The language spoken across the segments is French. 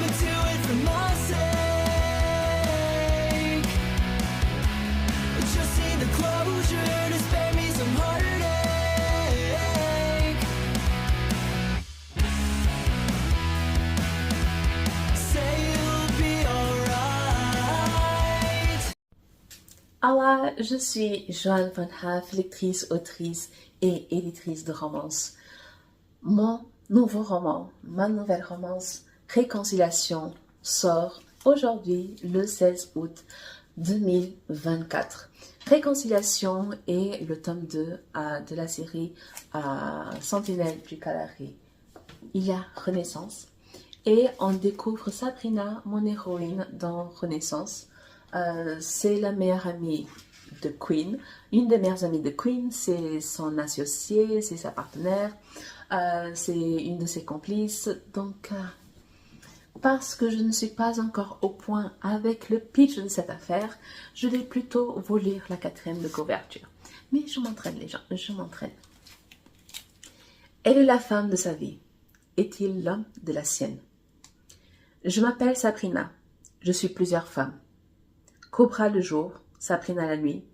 but do it for my sake. Just need the closure to spare me some heartache. Say you'll be alright. Olá, je suis Joanne Van Haaf, lectrice, autrice et éditrice de romances. Mon nouveau roman, ma nouvelle romance, Réconciliation, sort aujourd'hui le 16 août 2024. Réconciliation est le tome 2 de la série Sentinelle du Kalahari. Il y a Renaissance et on découvre Sabrina, mon héroïne dans Renaissance. C'est la meilleure amie de Queen. Une des meilleures amies de Queen, c'est son associée, c'est sa partenaire, c'est une de ses complices. Donc, parce que je ne suis pas encore au point avec le pitch de cette affaire, je vais plutôt vous lire la 4e de couverture. Mais je m'entraîne les gens, je m'entraîne. Elle est la femme de sa vie. Est-il l'homme de la sienne? Je m'appelle Sabrina. Je suis plusieurs femmes. Cobra le jour, Sabrina la nuit.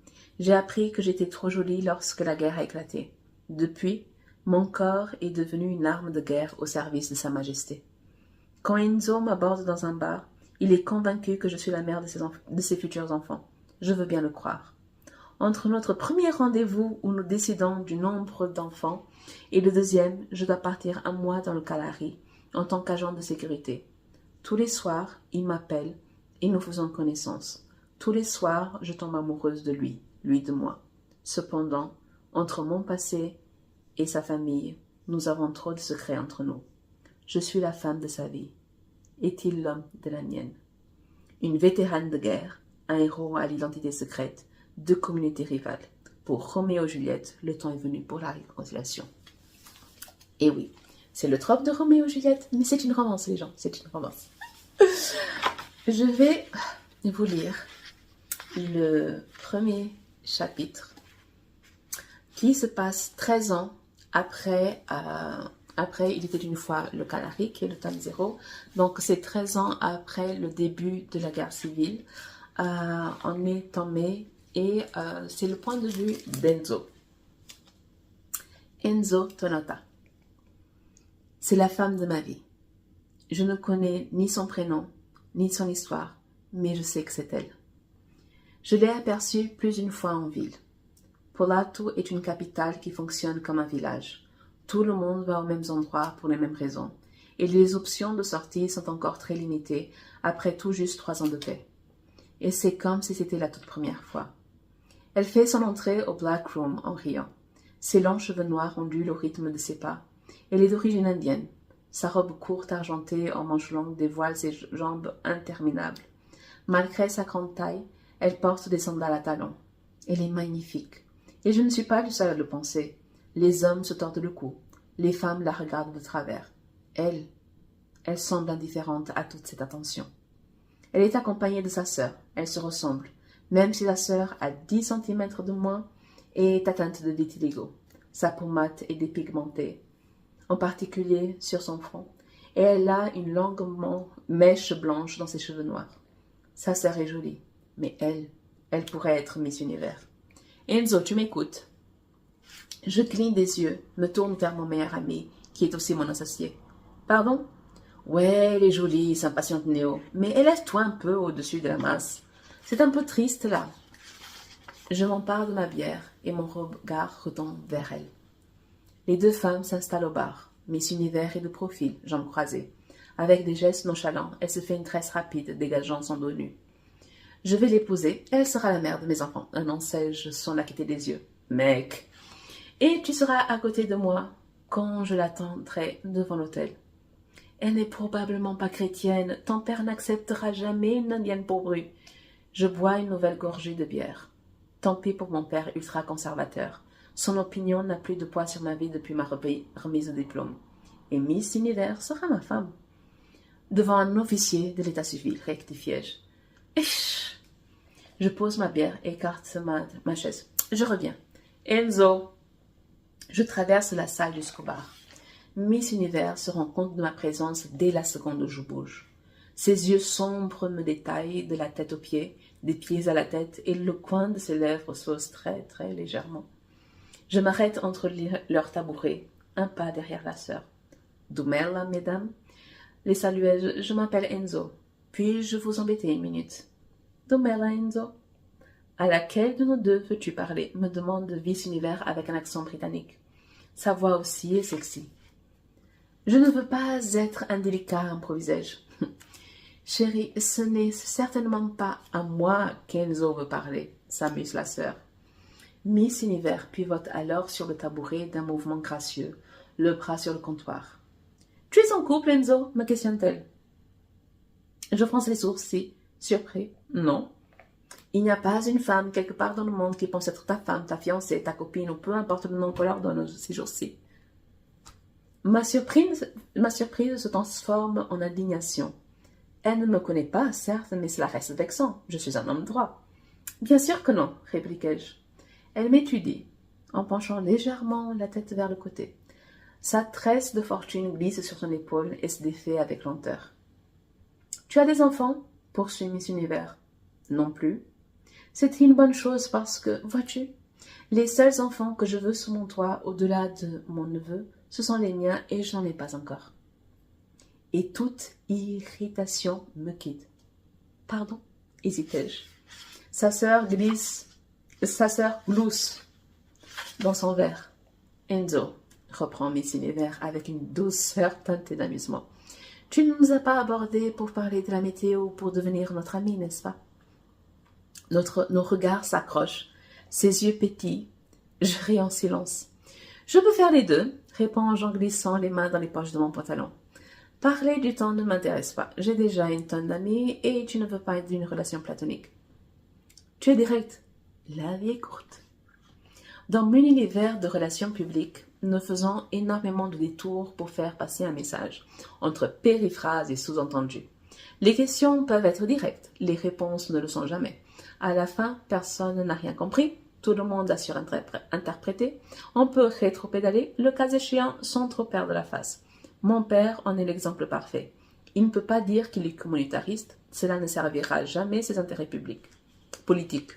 J'ai appris que j'étais trop jolie lorsque la guerre a éclaté. Depuis, mon corps est devenu une arme de guerre au service de Sa Majesté. Quand Enzo m'aborde dans un bar, il est convaincu que je suis la mère de ses futurs enfants. Je veux bien le croire. Entre notre premier rendez-vous où nous décidons du nombre d'enfants et le deuxième, je dois partir un mois dans le Kalahari en tant qu'agent de sécurité. Tous les soirs, il m'appelle et nous faisons connaissance. Tous les soirs, je tombe amoureuse de lui, lui de moi. Cependant, entre mon passé et sa famille, nous avons trop de secrets entre nous. Je suis la femme de sa vie. Est-il l'homme de la mienne? Une vétérane de guerre, un héros à l'identité secrète, deux communautés rivales. Pour Roméo et Juliette, le temps est venu pour la réconciliation. Et oui, c'est le trope de Roméo et Juliette, mais c'est une romance, les gens, c'est une romance. Je vais vous lire le premier chapitre qui se passe 13 ans après Il était une fois le Kalahari, qui est le tome 0. Donc c'est 13 ans après le début de la guerre civile. On est en mai et c'est le point de vue d'Enzo. Enzo Tonota. C'est la femme de ma vie. Je ne connais ni son prénom, ni son histoire, mais je sais que c'est elle. Je l'ai aperçue plus d'une fois en ville. Polato est une capitale qui fonctionne comme un village. Tout le monde va aux mêmes endroits pour les mêmes raisons, et les options de sortie sont encore très limitées après tout juste 3 ans de paix. Et c'est comme si c'était la toute première fois. Elle fait son entrée au Black Room en riant. Ses longs cheveux noirs ondulent au rythme de ses pas. Elle est d'origine indienne. Sa robe courte argentée en manches longues dévoile ses jambes interminables. Malgré sa grande taille, elle porte des sandales à talons. Elle est magnifique. Et je ne suis pas le seul à le penser. Les hommes se tordent le cou. Les femmes la regardent de travers. Elle semble indifférente à toute cette attention. Elle est accompagnée de sa sœur. Elles se ressemblent, même si la sœur a 10 cm de moins et est atteinte de vitiligo. Sa peau mate est dépigmentée, en particulier sur son front, et elle a une longue mèche blanche dans ses cheveux noirs. Sa sœur est jolie, mais elle pourrait être Miss Univers. Enzo, tu m'écoutes? Je cligne des yeux, me tourne vers mon meilleur ami, qui est aussi mon associé. Pardon? Ouais, elle est jolie, s'impatiente Néo, mais élève-toi un peu au-dessus de la masse. C'est un peu triste là. Je m'empare de ma bière et mon regard retombe vers elle. Les deux femmes s'installent au bar. Miss Univers est de profil, jambes croisées. Avec des gestes nonchalants, elle se fait une tresse rapide, dégageant son dos nu. Je vais l'épouser, elle sera la mère de mes enfants, annonçai-je sans la quitter des yeux. Mec! Et tu seras à côté de moi quand je l'attendrai devant l'hôtel. Elle n'est probablement pas chrétienne, ton père n'acceptera jamais une indienne pourvue. Je bois une nouvelle gorgée de bière. Tant pis pour mon père ultra-conservateur. Son opinion n'a plus de poids sur ma vie depuis ma remise de diplôme. Et Miss Univers sera ma femme. Devant un officier de l'état civil, rectifiai-je. Je pose ma bière et écarte ma chaise. Je reviens. Enzo. Je traverse la salle jusqu'au bar. Miss Univers se rend compte de ma présence dès la seconde où je bouge. Ses yeux sombres me détaillent de la tête aux pieds, des pieds à la tête, et le coin de ses lèvres s'ose très, très légèrement. Je m'arrête entre leurs tabourets, un pas derrière la sœur. « Dumela, mesdames ?» les saluai-je. « Je m'appelle Enzo. Puis-je vous embêter une minute ?»« Dumela, Enzo. »« À laquelle de nous deux veux-tu parler ?» me demande Miss Univers avec un accent britannique. Sa voix aussi est sexy. « Je ne veux pas être indélicat, improvisai-je. Chérie, ce n'est certainement pas à moi qu'Enzo veut parler, s'amuse la sœur. Miss Univers pivote alors sur le tabouret d'un mouvement gracieux, le bras sur le comptoir. « Tu es en couple, Enzo ?» me questionne-t-elle. Je fronce les sourcils, surpris. « Non. Il n'y a pas une femme quelque part dans le monde qui pense être ta femme, ta fiancée, ta copine, ou peu importe le nom qu'on leur donne ces jours-ci. » Ma surprise se transforme en indignation. Elle ne me connaît pas, certes, mais cela reste vexant. Je suis un homme droit. Bien sûr que non, répliquai-je. Elle m'étudie, en penchant légèrement la tête vers le côté. Sa tresse de fortune glisse sur son épaule et se défait avec lenteur. Tu as des enfants ? Poursuit Miss Univers. Non plus. C'est une bonne chose parce que, vois-tu, les seuls enfants que je veux sous mon toit, au-delà de mon neveu, ce sont les miens et je n'en ai pas encore. Et toute irritation me quitte. Pardon, hésitai-je. Sa sœur glousse dans son verre. Enzo, reprend Miss Univers avec une douceur teintée d'amusement. Tu ne nous as pas abordés pour parler de la météo ou pour devenir notre ami, n'est-ce pas? Nos regards s'accrochent, ses yeux pétillent. Je ris en silence. Je peux faire les deux, réponds-je en glissant les mains dans les poches de mon pantalon. Parler du temps ne m'intéresse pas. J'ai déjà une tonne d'amis et tu ne veux pas être d'une relation platonique. Tu es direct. La vie est courte. Dans mon univers de relations publiques, nous faisons énormément de détours pour faire passer un message, entre périphrases et sous-entendus. Les questions peuvent être directes, les réponses ne le sont jamais. À la fin, personne n'a rien compris, tout le monde a surinterprété. On peut rétropédaler, le cas échéant, sans trop perdre la face. Mon père en est l'exemple parfait. Il ne peut pas dire qu'il est communautariste, cela ne servira jamais ses intérêts politiques.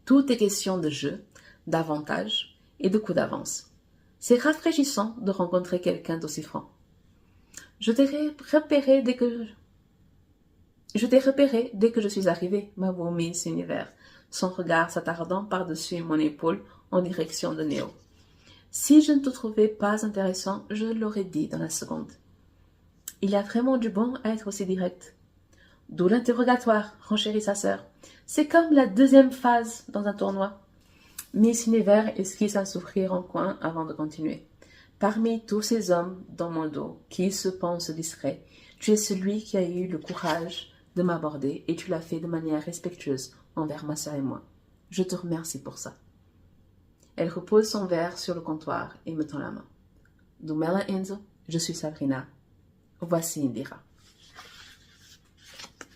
Tout est question de jeu, d'avantage et de coup d'avance. C'est rafraîchissant de rencontrer quelqu'un d'aussi franc. Je t'ai repéré dès que je suis arrivée, m'avoue Miss Univers, son regard s'attardant par-dessus mon épaule en direction de Néo. Si je ne te trouvais pas intéressant, je l'aurais dit dans la seconde. Il y a vraiment du bon à être aussi direct. D'où l'interrogatoire, renchérit sa sœur. C'est comme la deuxième phase dans un tournoi. Miss Univers esquisse un sourire en coin avant de continuer. Parmi tous ces hommes dans mon dos qui se pensent discrets, tu es celui qui a eu le courage de m'aborder et tu l'as fait de manière respectueuse envers ma sœur et moi. Je te remercie pour ça. Elle repose son verre sur le comptoir et me tend la main. Dumela Enzo, je suis Sabrina. Voici Indira.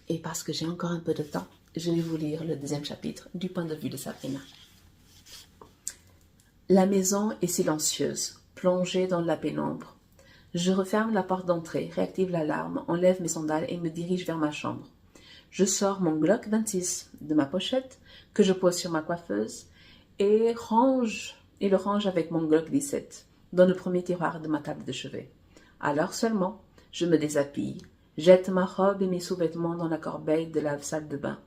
Et parce que j'ai encore un peu de temps, je vais vous lire le deuxième chapitre du point de vue de Sabrina. La maison est silencieuse, plongée dans la pénombre. Je referme la porte d'entrée, réactive l'alarme, enlève mes sandales et me dirige vers ma chambre. Je sors mon Glock 26 de ma pochette, que je pose sur ma coiffeuse, et le range avec mon Glock 17 dans le premier tiroir de ma table de chevet. Alors seulement, je me déshabille, jette ma robe et mes sous-vêtements dans la corbeille de la salle de bain.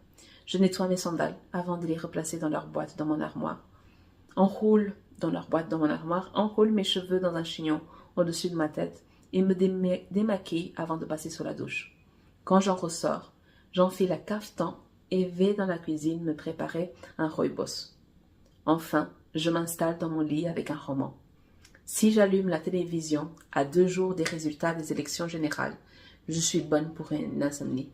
Je nettoie mes sandales avant de les replacer dans leur boîte dans mon armoire. Enroule mes cheveux dans un chignon au-dessus de ma tête et me démaquille avant de passer sous la douche. Quand j'en ressors, j'enfile un caftan et vais dans la cuisine me préparer un rooibos. Enfin, je m'installe dans mon lit avec un roman. Si j'allume la télévision à 2 jours des résultats des élections générales, je suis bonne pour une insomnie.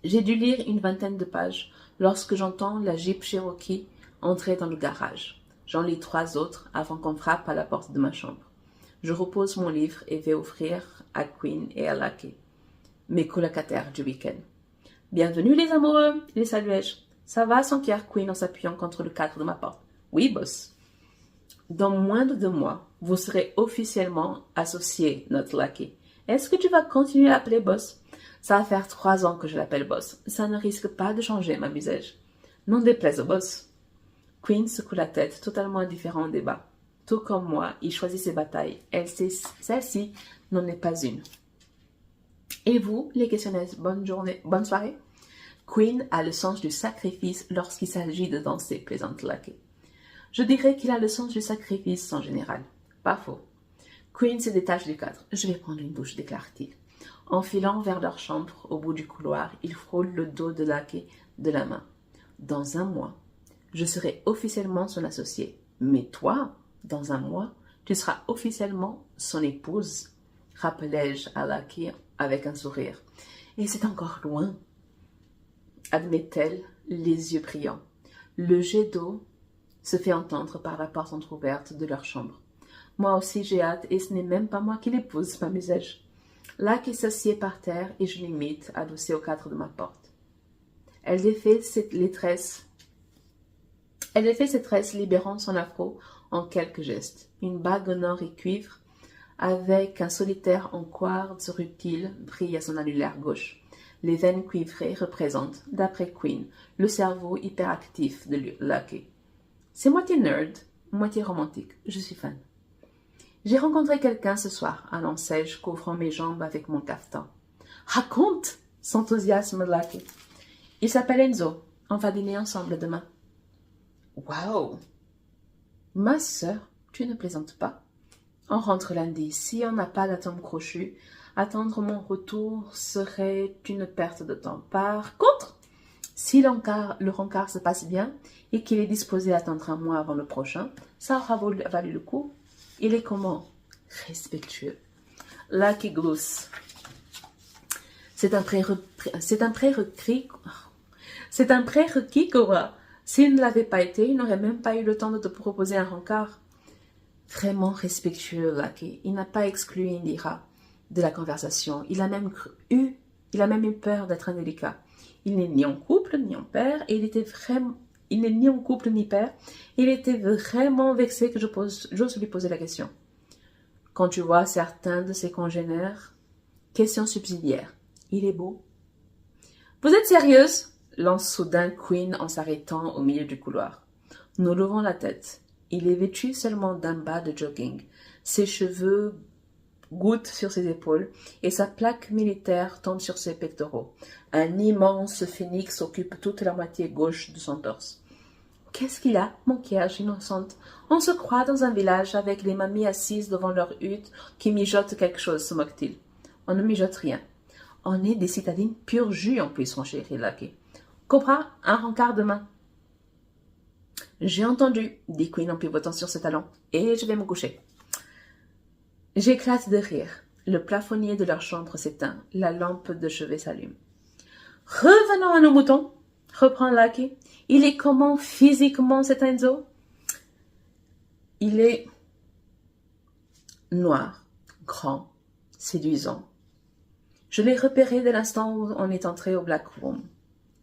J'ai dû lire une 20aine de pages lorsque j'entends la Jeep Cherokee entrer dans le garage. J'en lis 3 autres avant qu'on frappe à la porte de ma chambre. Je repose mon livre et vais offrir à Queen et à Lucky, mes colocataires du week-end. « Bienvenue les amoureux !» les saluai-je. « Ça va ?» s'enquiert Queen en s'appuyant contre le cadre de ma porte. « Oui, boss. » « Dans moins de 2 mois, vous serez officiellement associés, notre Lucky. Est-ce que tu vas continuer à l'appeler boss? Ça va faire 3 ans que je l'appelle boss. Ça ne risque pas de changer, m'amusai-je. Non déplaise au boss. Queen secoue la tête, totalement indifférent au débat. Tout comme moi, il choisit ses batailles. Celle-ci n'en est pas une. Et vous, les questionnaires, bonne journée, bonne soirée? Queen a le sens du sacrifice lorsqu'il s'agit de danser, plaisante Lucky. Je dirais qu'il a le sens du sacrifice en général. Pas faux. Queen se détache du cadre. Je vais prendre une douche, déclare-t-il. En filant vers leur chambre, au bout du couloir, il frôle le dos de Lucky de la main. Dans un mois, je serai officiellement son associé. Mais toi, dans un mois, tu seras officiellement son épouse, rappelai-je à Lucky avec un sourire. Et c'est encore loin, admet-elle, les yeux brillants. Le jet d'eau se fait entendre par la porte entrouverte de leur chambre. Moi aussi j'ai hâte, et ce n'est même pas moi qui l'épouse, m'amusai-je. Lucky s'assied par terre et je l'imite, adossée au cadre de ma porte. Elle défait ses tresses, libérant son afro en quelques gestes. Une bague en or et cuivre, avec un solitaire en quartz rutile, brille à son annulaire gauche. Les veines cuivrées représentent, d'après Queen, le cerveau hyperactif de Lucky. C'est moitié nerd, moitié romantique. Je suis fan. J'ai rencontré quelqu'un ce soir, annonçai-je, couvrant mes jambes avec mon cafetan. Raconte, s'enthousiasme Lucky. Il s'appelle Enzo. On va dîner ensemble demain. Waouh! Ma sœur, tu ne plaisantes pas? On rentre lundi. Si on n'a pas d'atome crochu, attendre mon retour serait une perte de temps. Par contre, si le rencard se passe bien et qu'il est disposé à attendre un mois avant le prochain, ça aura valu le coup. Il est comment? Respectueux. Lucky glousse. C'est un prérequis, Cora. S'il ne l'avait pas été, il n'aurait même pas eu le temps de te proposer un rencard. Vraiment respectueux, Lucky. Il n'a pas exclu Indira de la conversation. Il a même eu peur d'être indélicat. Il n'est ni en couple, ni en père, et il n'est ni en couple, ni père. Il était vraiment vexé que j'ose lui poser la question. Quand tu vois certains de ses congénères, question subsidiaire. Il est beau? Vous êtes sérieuse? Lance soudain Queen en s'arrêtant au milieu du couloir. Nous levons la tête. Il est vêtu seulement d'un bas de jogging. Ses cheveux goutte sur ses épaules et sa plaque militaire tombe sur ses pectoraux. Un immense phénix occupe toute la moitié gauche de son torse. Qu'est-ce qu'il a, mon cierge innocente? On se croit dans un village avec les mamies assises devant leur hutte qui mijotent quelque chose, se moque-t-il. On ne mijote rien. On est des citadines pur jus en plus, mon chéri Lucky. Cobra, un rencard demain. J'ai entendu, dit Queen en pivotant sur ses talons, et je vais me coucher. J'éclate de rire. Le plafonnier de leur chambre s'éteint. La lampe de chevet s'allume. Revenons à nos moutons, reprend Lucky. Il est comment physiquement cet Enzo? Il est noir, grand, séduisant. Je l'ai repéré dès l'instant où on est entré au Black Room.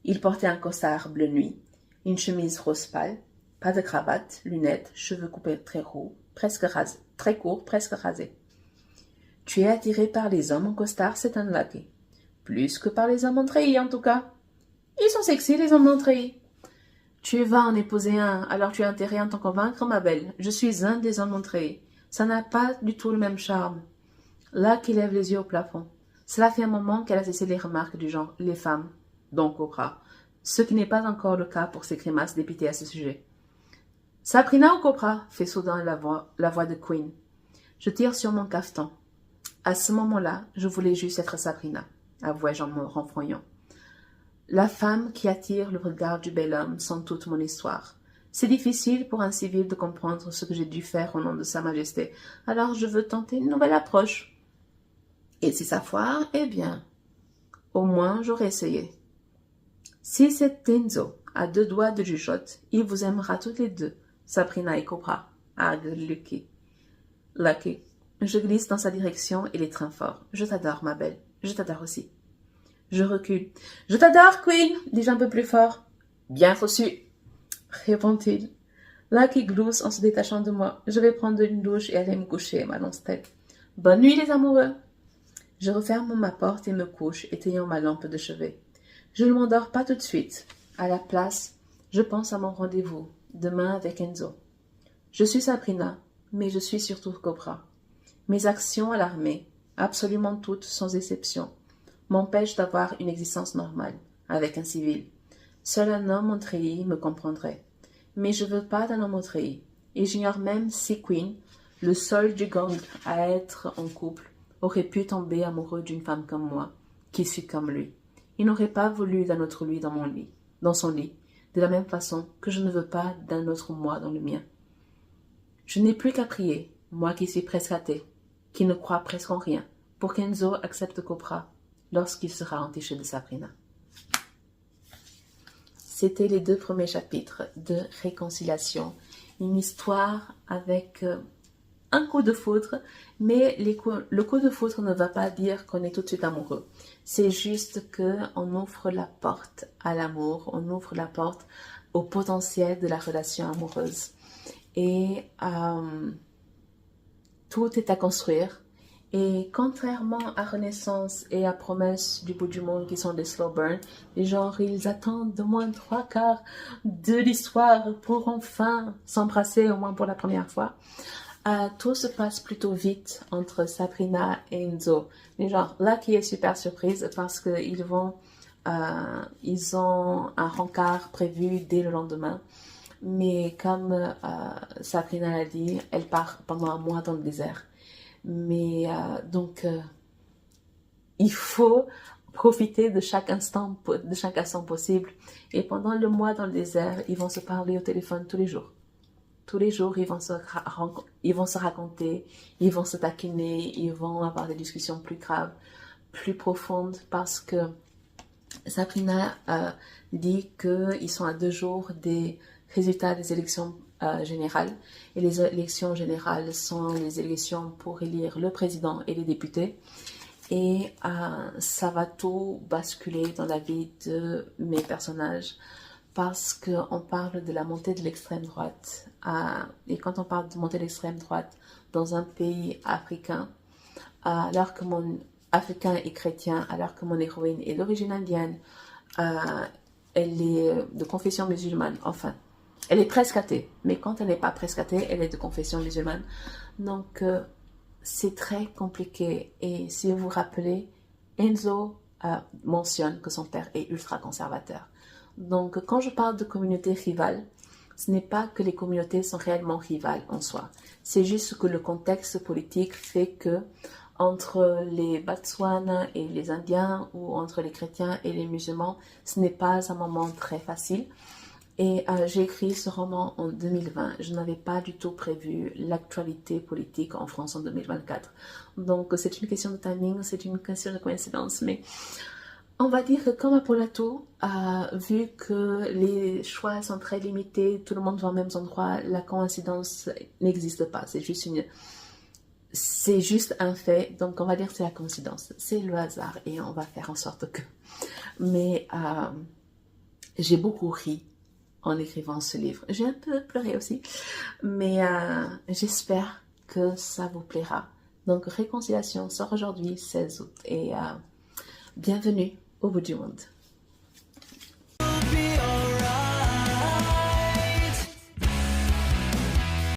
Il portait un costard bleu nuit, une chemise rose pâle, pas de cravate, lunettes, cheveux coupés très roux, presque rasés, très courts, presque rasés. Tu es attiré par les hommes en costard, c'est un Lucky. Plus que par les hommes en treillis, en tout cas. Ils sont sexy, les hommes en treillis. Tu vas en épouser un, alors tu as intérêt à t'en convaincre, ma belle. Je suis un des hommes en treillis. Ça n'a pas du tout le même charme. Lucky lève les yeux au plafond. Cela fait un moment qu'elle a cessé les remarques du genre « les femmes », donc Cobra, ce qui n'est pas encore le cas pour ses grimaces dépitées à ce sujet. « Sabrina ou Cobra ?» fait soudain la voix de Queen. Je tire sur mon cafetan. À ce moment-là, je voulais juste être Sabrina, avouai-je en me renfrognant. La femme qui attire le regard du bel homme sans toute mon histoire. C'est difficile pour un civil de comprendre ce que j'ai dû faire au nom de Sa Majesté, alors je veux tenter une nouvelle approche. Et si ça foire, eh bien, au moins j'aurais essayé. Si c'est Enzo, à 2 doigts de jugeote, il vous aimera toutes les deux, Sabrina et Cobra, argue Lucky. Je glisse dans sa direction et l'étreins fort. Je t'adore, ma belle. Je t'adore aussi. Je recule. Je t'adore, Queen, dis-je un peu plus fort. Bien reçu, répond-il. Lucky glousse en se détachant de moi. Je vais prendre une douche et aller me coucher, m'annonce-t-elle. Bonne nuit, les amoureux. Je referme ma porte et me couche, éteignant ma lampe de chevet. Je ne m'endors pas tout de suite. À la place, je pense à mon rendez-vous, demain avec Enzo. Je suis Sabrina, mais je suis surtout Cobra. Mes actions à l'armée, absolument toutes sans exception, m'empêchent d'avoir une existence normale, avec un civil. Seul un homme en treillis me comprendrait. Mais je veux pas d'un homme en treillis. Et j'ignore même si Queen, le seul du gang à être en couple, aurait pu tomber amoureux d'une femme comme moi, qui suis comme lui. Il n'aurait pas voulu d'un autre lui dans son lit, de la même façon que je ne veux pas d'un autre moi dans le mien. Je n'ai plus qu'à prier, moi qui suis presque athée, qui ne croit presque en rien, pour qu'Enzo accepte Cobra lorsqu'il sera entiché de Sabrina. C'était les 2 premiers chapitres de Réconciliation, une histoire avec un coup de foudre, mais le coup de foudre ne va pas dire qu'on est tout de suite amoureux. C'est juste qu'on ouvre la porte à l'amour, on ouvre la porte au potentiel de la relation amoureuse. Et tout est à construire. Et contrairement à Renaissance et à Promesse du bout du monde qui sont des slow burn, les gens ils attendent au moins 3/4 de l'histoire pour enfin s'embrasser, au moins pour la première fois. Tout se passe plutôt vite entre Sabrina et Enzo. Mais genre, là qui est super surprise parce que ils ont un rencard prévu dès le lendemain. Mais comme Sabrina l'a dit, elle part pendant un mois dans le désert. Mais il faut profiter de chaque instant possible. Et pendant le mois dans le désert, ils vont se parler au téléphone tous les jours. Tous les jours, ils vont se raconter, ils vont se taquiner, ils vont avoir des discussions plus graves, plus profondes, parce que Sabrina dit qu'ils sont à 2 jours des résultats des élections générales. Et les élections générales sont les élections pour élire le président et les députés. Et ça va tout basculer dans la vie de mes personnages, parce qu'on parle de la montée de l'extrême droite. Et quand on parle de montée de l'extrême droite dans un pays africain, alors que africain et chrétien, alors que mon héroïne est d'origine indienne, elle est de confession musulmane, enfin, elle est presque athée, mais quand elle n'est pas presque athée, elle est de confession musulmane. Donc, c'est très compliqué. Et si vous vous rappelez, Enzo mentionne que son père est ultra conservateur. Donc, quand je parle de communautés rivales, ce n'est pas que les communautés sont réellement rivales en soi. C'est juste que le contexte politique fait que entre les Botswana et les Indiens ou entre les chrétiens et les musulmans, ce n'est pas un moment très facile. Et j'ai écrit ce roman en 2020. Je n'avais pas du tout prévu l'actualité politique en France en 2024. Donc, c'est une question de timing, c'est une question de coïncidence, mais on va dire que comme à Polato, vu que les choix sont très limités, tout le monde va aux mêmes endroits, la coïncidence n'existe pas. C'est juste un fait, donc on va dire que c'est la coïncidence. C'est le hasard et on va faire en sorte que... Mais j'ai beaucoup ri en écrivant ce livre. J'ai un peu pleuré aussi, mais j'espère que ça vous plaira. Donc, Réconciliation sort aujourd'hui, 16 août, et bienvenue au bout du monde.